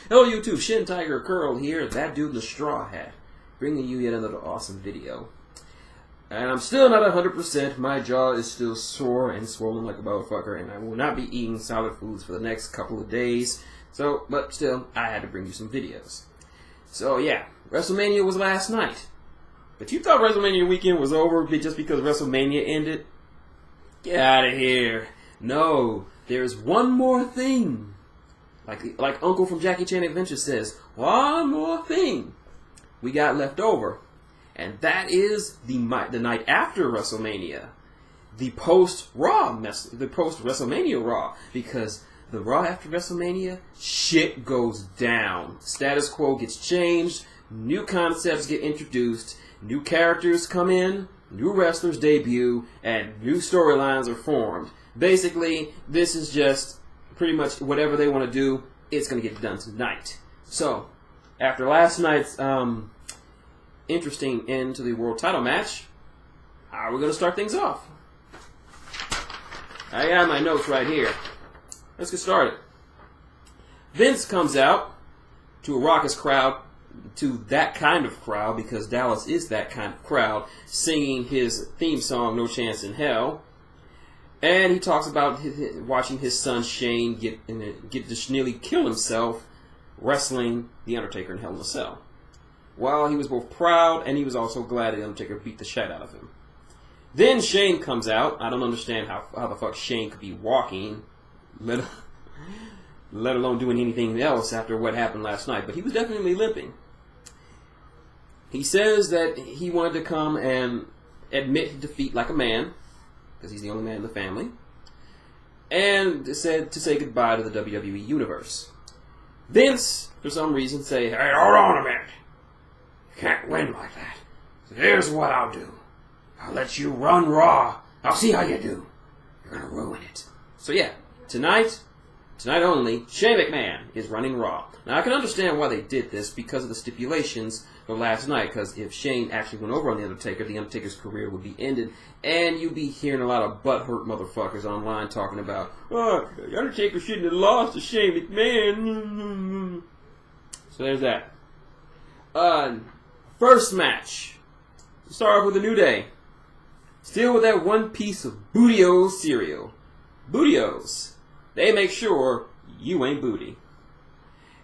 Hello YouTube, Shintigercurl here, that dude in the straw hat, bringing you yet another awesome video. And I'm still not 100%, my jaw is still sore and swollen like a motherfucker, and I will not be eating solid foods for the next couple of days. So, but still, I had to bring you some videos. So yeah, WrestleMania was last night. But you thought WrestleMania weekend was over just because WrestleMania ended? Get out of here. No, there's one more thing. Like Uncle from Jackie Chan Adventure says, one more thing we got left over. And that is the night after WrestleMania. The post-WrestleMania Raw. Because the Raw after WrestleMania, shit goes down. Status quo gets changed, new concepts get introduced, new characters come in, new wrestlers debut, and new storylines are formed. Basically, this is just pretty much whatever they want to do, it's going to get done tonight. So, after last night's interesting end to the world title match, how are we going to start things off? I got my notes right here. Let's get started. Vince comes out to a raucous crowd, to that kind of crowd, because Dallas is that kind of crowd, singing his theme song, No Chance in Hell. And he talks about watching his son Shane get to nearly kill himself wrestling The Undertaker in Hell in a Cell. While he was both proud and he was also glad The Undertaker beat the shit out of him. Then Shane comes out. I don't understand how the fuck Shane could be walking, let alone doing anything else after what happened last night. But he was definitely limping. He says that he wanted to come and admit defeat like a man, because he's the only man in the family, and said to say goodbye to the WWE Universe. Vince, for some reason, say, "Hey, hold on a minute. You can't win like that. So here's what I'll do. I'll let you run Raw. I'll see how you do. You're going to ruin it." So yeah, tonight only, Shane McMahon is running Raw. Now I can understand why they did this because of the stipulations for last night, because if Shane actually went over on The Undertaker's career would be ended, and you'd be hearing a lot of butthurt motherfuckers online talking about, "Oh, The Undertaker shouldn't have lost to Shane McMahon." So there's that. First match. Let's start off with a New Day. Still with that one piece of Booty-O's cereal. Booty-O's. They make sure you ain't booty.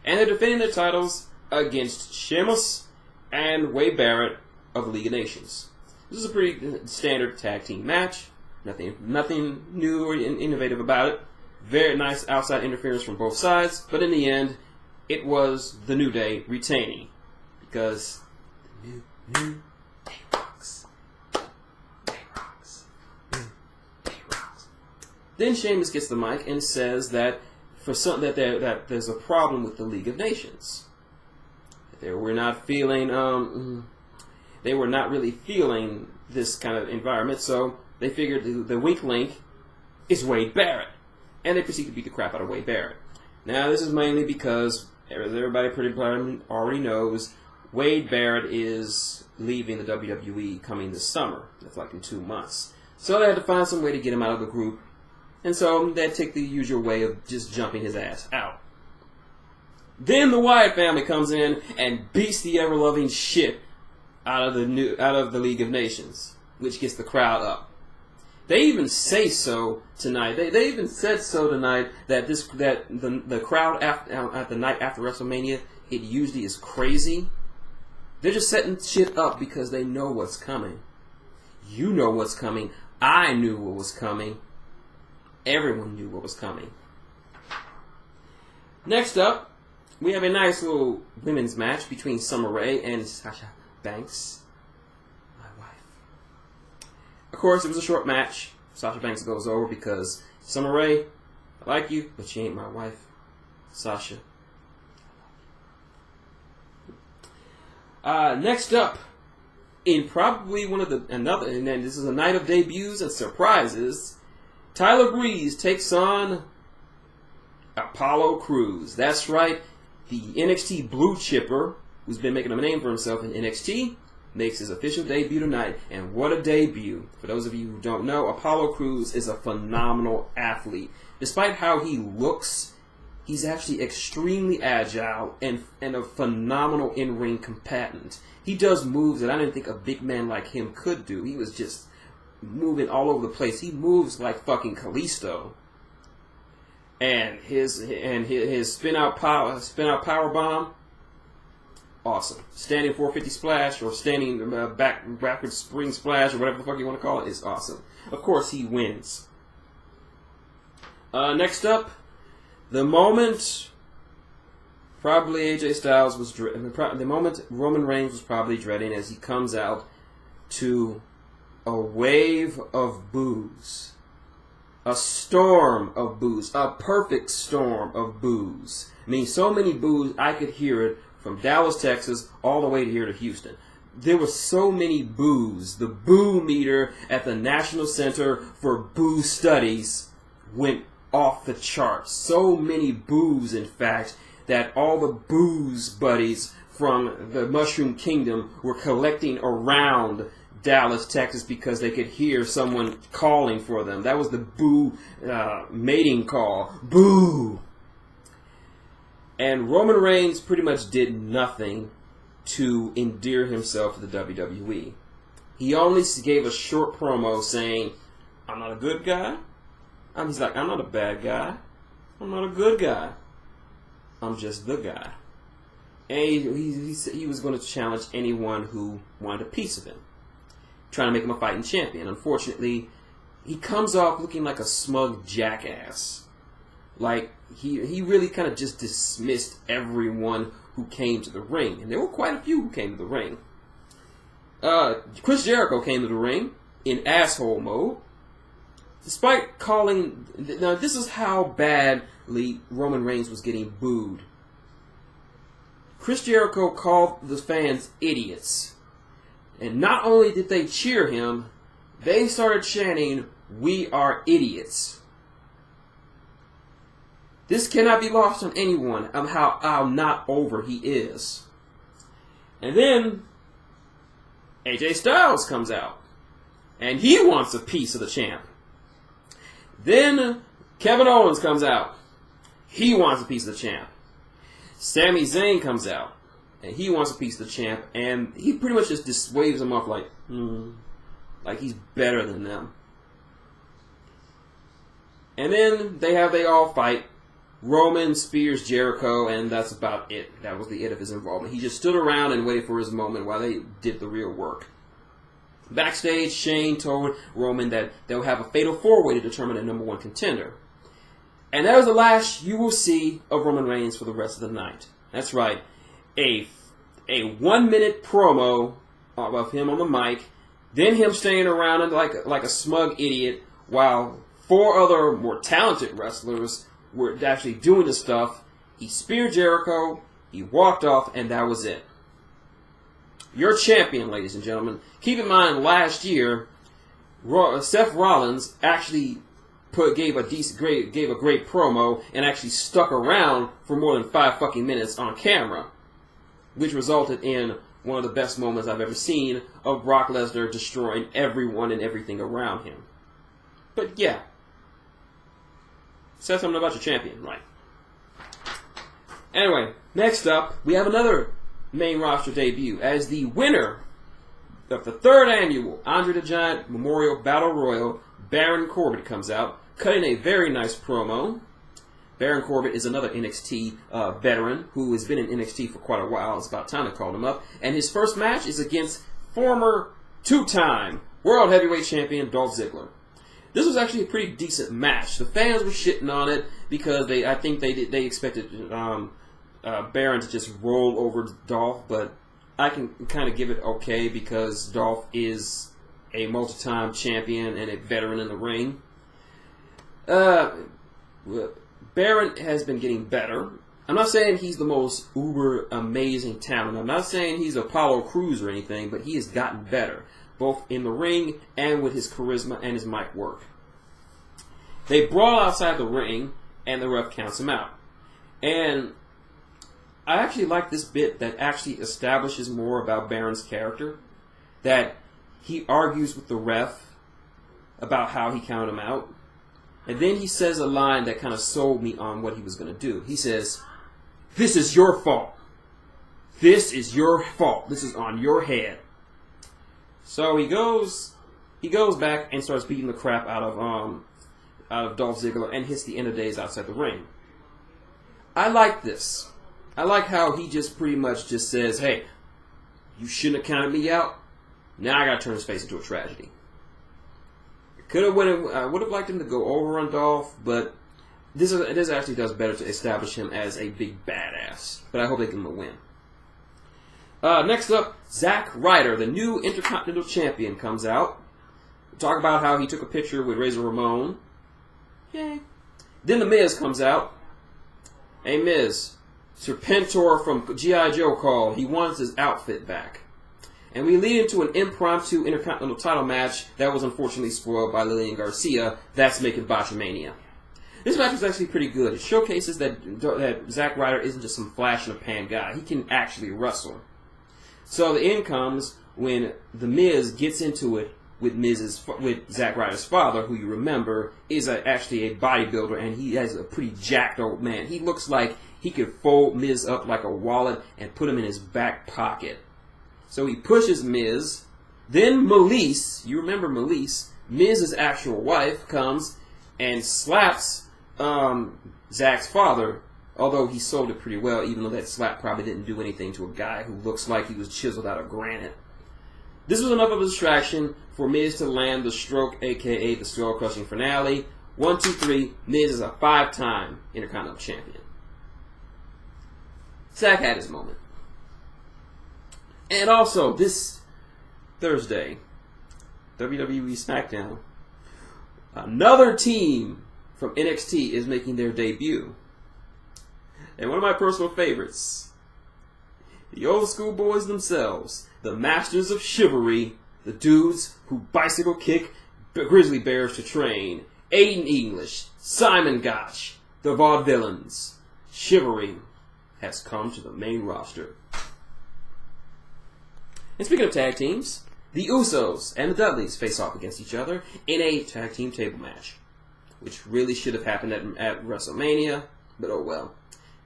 And they're defending their titles against Sheamus and Wade Barrett of the League of Nations. This is a pretty standard tag team match. Nothing new or innovative about it. Very nice outside interference from both sides. But in the end, it was the New Day retaining. Because the New Day rocks. Day rocks. New Day rocks. Then Sheamus gets the mic and says that that there's a problem with the League of Nations. They were not really feeling this kind of environment, so they figured the weak link is Wade Barrett, and they proceed to beat the crap out of Wade Barrett. Now this is mainly because, as everybody pretty much already knows, Wade Barrett is leaving the WWE coming this summer. That's like in 2 months. So they had to find some way to get him out of the group. And so they take the usual way of just jumping his ass out. Then the Wyatt family comes in and beats the ever-loving shit out of the League of Nations, which gets the crowd up. They even say so tonight. They even said so tonight that the crowd at the night after WrestleMania, it usually is crazy. They're just setting shit up because they know what's coming. You know what's coming. I knew what was coming. Everyone knew what was coming. Next up, we have a nice little women's match between Summer Rae and Sasha Banks, my wife. Of course, it was a short match. Sasha Banks goes over because, Summer Rae, I like you, but you ain't my wife. Sasha. Next up, in probably and then this is a night of debuts and surprises, Tyler Breeze takes on Apollo Crews. That's right, the NXT Blue Chipper, who's been making a name for himself in NXT, makes his official debut tonight. And what a debut. For those of you who don't know, Apollo Crews is a phenomenal athlete. Despite how he looks, he's actually extremely agile and a phenomenal in-ring combatant. He does moves that I didn't think a big man like him could do. He was just moving all over the place. He moves like fucking Kalisto. And his spin out power bomb, awesome. Standing 450 splash or standing backward spring splash or whatever the fuck you want to call it is awesome. Of course, he wins. Next up, the moment probably AJ Styles was the moment Roman Reigns was probably dreading as he comes out to a wave of boos. A storm of boos. A perfect storm of boos. I mean, so many boos, I could hear it from Dallas, Texas, all the way to here to Houston. There were so many boos. The boo meter at the National Center for Boo Studies went off the charts. So many boos, in fact, that all the booze buddies from the Mushroom Kingdom were collecting around Dallas, Texas, because they could hear someone calling for them. That was the boo mating call. Boo! And Roman Reigns pretty much did nothing to endear himself to the WWE. He only gave a short promo saying, I'm not a good guy. He's like, I'm not a bad guy. I'm not a good guy. I'm just the guy. And he was going to challenge anyone who wanted a piece of him, trying to make him a fighting champion. Unfortunately, he comes off looking like a smug jackass. Like, he really kind of just dismissed everyone who came to the ring. And there were quite a few who came to the ring. Chris Jericho came to the ring in asshole mode. Despite calling... Now, this is how badly Roman Reigns was getting booed. Chris Jericho called the fans idiots. And not only did they cheer him, they started chanting, "We are idiots." This cannot be lost on anyone of how not over he is. And then AJ Styles comes out. And he wants a piece of the champ. Then Kevin Owens comes out. He wants a piece of the champ. Sami Zayn comes out. And he wants a piece of the champ. And he pretty much just waves him off like, like he's better than them. And then they all fight. Roman spears Jericho, and that's about it. That was the it of his involvement. He just stood around and waited for his moment while they did the real work. Backstage, Shane told Roman that they'll have a fatal four-way to determine a number one contender. And that was the last you will see of Roman Reigns for the rest of the night. That's right. A 1-minute promo of him on the mic, then him staying around like a smug idiot while 4 other more talented wrestlers were actually doing the stuff. He speared Jericho, he walked off, and that was it. Your champion, ladies and gentlemen. Keep in mind, last year, Seth Rollins actually gave a great promo and actually stuck around for more than 5 fucking minutes on camera, which resulted in one of the best moments I've ever seen of Brock Lesnar destroying everyone and everything around him. But yeah, say something about your champion, right? Anyway, next up, we have another main roster debut as the winner of the 3rd annual Andre the Giant Memorial Battle Royal. Baron Corbin comes out, cutting a very nice promo. Baron Corbin is another NXT veteran who has been in NXT for quite a while. It's about time they called him up. And his first match is against former 2-time World Heavyweight Champion Dolph Ziggler. This was actually a pretty decent match. The fans were shitting on it because I think they expected Baron to just roll over Dolph, but I can kind of give it okay because Dolph is a multi-time champion and a veteran in the ring. Baron has been getting better. I'm not saying he's the most uber amazing talent. I'm not saying he's Apollo Crews or anything, but he has gotten better, both in the ring and with his charisma and his mic work. They brawl outside the ring, and the ref counts him out. And I actually like this bit that actually establishes more about Baron's character, that he argues with the ref about how he counted him out. And then he says a line that kind of sold me on what he was going to do. He says, "This is your fault. This is your fault. This is on your head." So he goes back and starts beating the crap out of Dolph Ziggler and hits the end of days outside the ring. I like this. I like how he just pretty much just says, "Hey, you shouldn't have counted me out. Now I got to turn his face into a tragedy." I would have liked him to go over on Dolph, but this actually does better to establish him as a big badass. But I hope they give him a win. Next up, Zack Ryder, the new Intercontinental Champion, comes out. Talk about how he took a picture with Razor Ramon. Yay. Then The Miz comes out. Hey, Miz, Serpentor from G.I. Joe call. He wants his outfit back. And we lead into an impromptu Intercontinental title match that was unfortunately spoiled by Lillian Garcia. That's making Botchamania. This match was actually pretty good. It showcases that Zack Ryder isn't just some flash-in-the-pan guy. He can actually wrestle. So the end comes when The Miz gets into it with Zack Ryder's father, who you remember is actually a bodybuilder, and he has a pretty jacked old man. He looks like he could fold Miz up like a wallet and put him in his back pocket. So he pushes Miz. Then Melise, you remember Melise, Miz's actual wife, comes and slaps Zack's father, although he sold it pretty well, even though that slap probably didn't do anything to a guy who looks like he was chiseled out of granite. This was enough of a distraction for Miz to land the stroke, a.k.a. the skull-crushing finale. 1, 2, 3, Miz is a 5-time Intercontinental Champion. Zack had his moment. And also, this Thursday, WWE SmackDown, another team from NXT is making their debut. And one of my personal favorites, the old school boys themselves, the masters of chivalry, the dudes who bicycle kick grizzly bears to train, Aiden English, Simon Gotch, the Vaudevillains. Chivalry has come to the main roster. And speaking of tag teams, the Usos and the Dudleys face off against each other in a tag team table match, which really should have happened at WrestleMania, but oh well.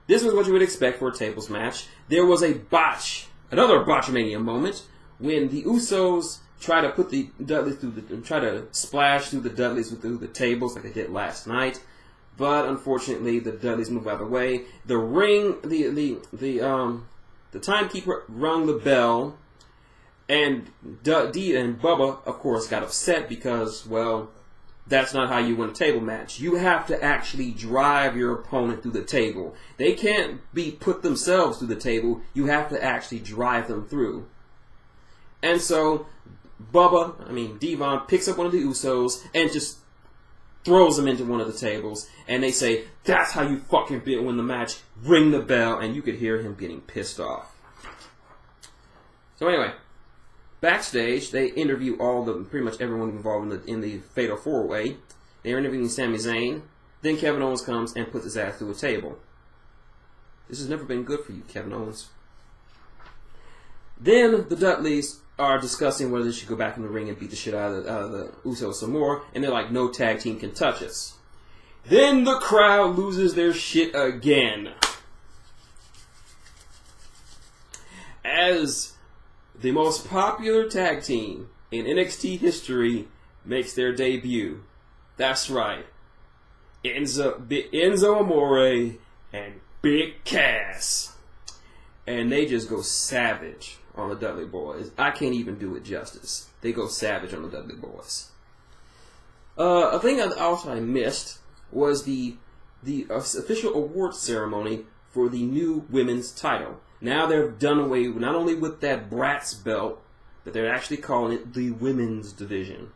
This was what you would expect for a tables match. There was another Botchamania moment, when the Usos try to put the Dudleys try to splash through the Dudleys through the tables like they did last night. But unfortunately, the Dudleys move out of the way. The timekeeper rung the bell, and Dee and Bubba, of course, got upset because, well, that's not how you win a table match. You have to actually drive your opponent through the table. They can't put themselves through the table. You have to actually drive them through. And so, Devon picks up one of the Usos and just throws him into one of the tables. And they say, "That's how you fucking win the match. Ring the bell." And you could hear him getting pissed off. So anyway, backstage, they interview pretty much everyone involved in the Fatal 4-Way. They're interviewing Sami Zayn. Then Kevin Owens comes and puts his ass through a table. This has never been good for you, Kevin Owens. Then the Dudleys are discussing whether they should go back in the ring and beat the shit out of the Usos some more. And they're like, "No tag team can touch us." Then the crowd loses their shit again, as the most popular tag team in NXT history makes their debut. That's right. Enzo Amore and Big Cass. And they just go savage on the Dudley Boys. I can't even do it justice. They go savage on the Dudley Boys. A thing I missed was the official award ceremony for the new women's title. Now they've done away not only with that Bratz belt, but they're actually calling it the women's division.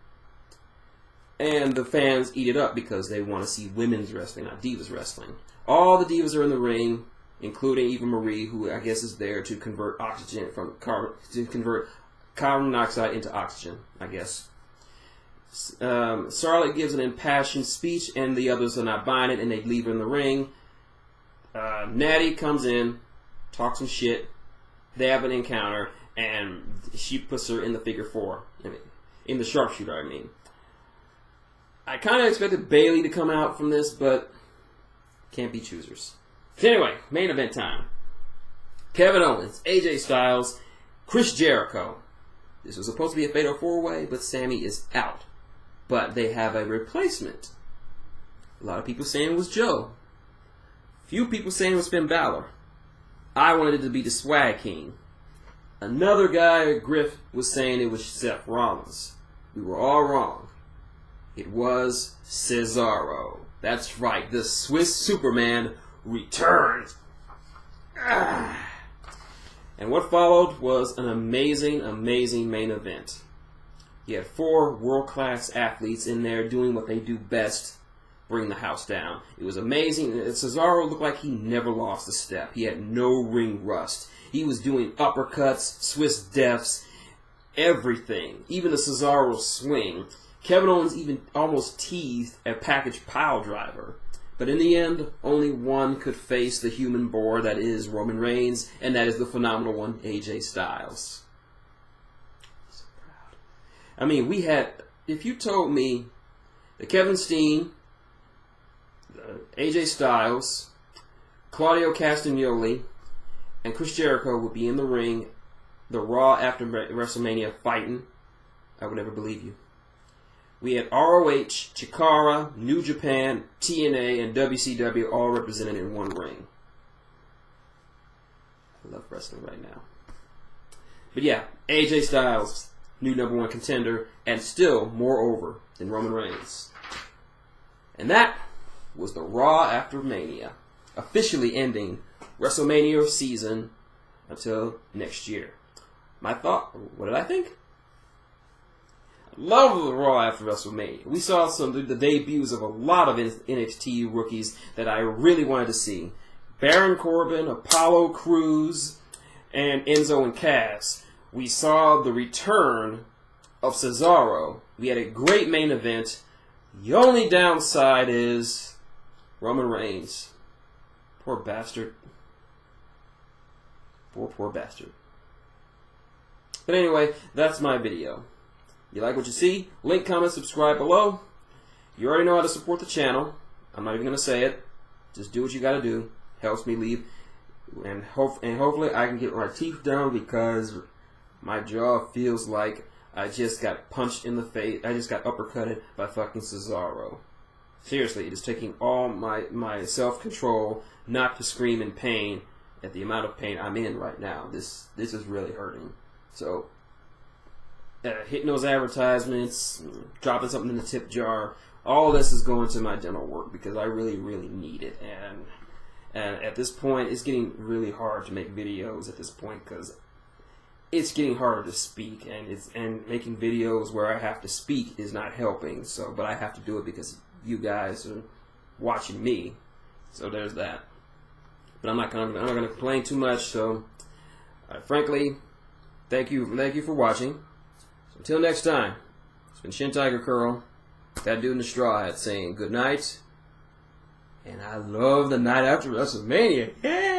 And the fans eat it up because they want to see women's wrestling, not divas wrestling. All the divas are in the ring, including Eva Marie, who I guess is there to convert carbon monoxide into oxygen, I guess. Charlotte gives an impassioned speech, and the others are not buying it, and they leave her in the ring. Natty comes in, talks some shit. They have an encounter, and she puts her in the figure 4. In the sharpshooter, I mean. I kind of expected Bayley to come out from this, but can't be choosers. So anyway, main event time. Kevin Owens, AJ Styles, Chris Jericho. This was supposed to be a fatal 4-way, but Sammy is out. But they have a replacement. A lot of people saying it was Joe. Few people saying it was Finn Balor. I wanted it to be the Swag King. Another guy, Griff, was saying it was Seth Rollins. We were all wrong. It was Cesaro. That's right, the Swiss Superman returns. And what followed was an amazing, amazing main event. You had 4 world-class athletes in there doing what they do best, bring the house down. It was amazing. Cesaro looked like he never lost a step. He had no ring rust. He was doing uppercuts, Swiss deaths, everything. Even the Cesaro swing. Kevin Owens even almost teased a package pile driver. But in the end, only one could face the human boar that is Roman Reigns, and that is the phenomenal one, AJ Styles. So proud. I mean, we had, if you told me that Kevin Steen, AJ Styles, Claudio Castagnoli, and Chris Jericho would be in the ring, the Raw after WrestleMania fighting, I would never believe you. We had ROH, Chikara, New Japan, TNA, and WCW all represented in one ring. I love wrestling right now. But yeah, AJ Styles, new #1 contender, and still more over than Roman Reigns. And that was the Raw after Mania, officially ending WrestleMania season until next year. My thought, what did I think? Love the Raw after WrestleMania. We saw some of the debuts of a lot of NXT rookies that I really wanted to see. Baron Corbin, Apollo Crews, and Enzo and Cass. We saw the return of Cesaro. We had a great main event. The only downside is Roman Reigns. Poor bastard. Poor bastard. But anyway, that's my video. You like what you see? Link, comment, subscribe below. You already know how to support the channel. I'm not even going to say it. Just do what you got to do. Helps me leave. And hopefully I can get my teeth down because my jaw feels like I just got punched in the face. I just got uppercutted by fucking Cesaro. Seriously, it is taking all my self-control not to scream in pain at the amount of pain I'm in right now. This is really hurting. So, hitting those advertisements, dropping something in the tip jar, all this is going to my dental work because I really, really need it. And at this point, it's getting really hard to make videos at this point because it's getting harder to speak, and making videos where I have to speak is not helping. So, but I have to do it because you guys are watching me. So there's that. But I'm not gonna complain too much. So, frankly, thank you for watching. So until next time, it's been Shintigercurl, that dude in the straw hat, saying good night. And I love the night after WrestleMania. Yeah.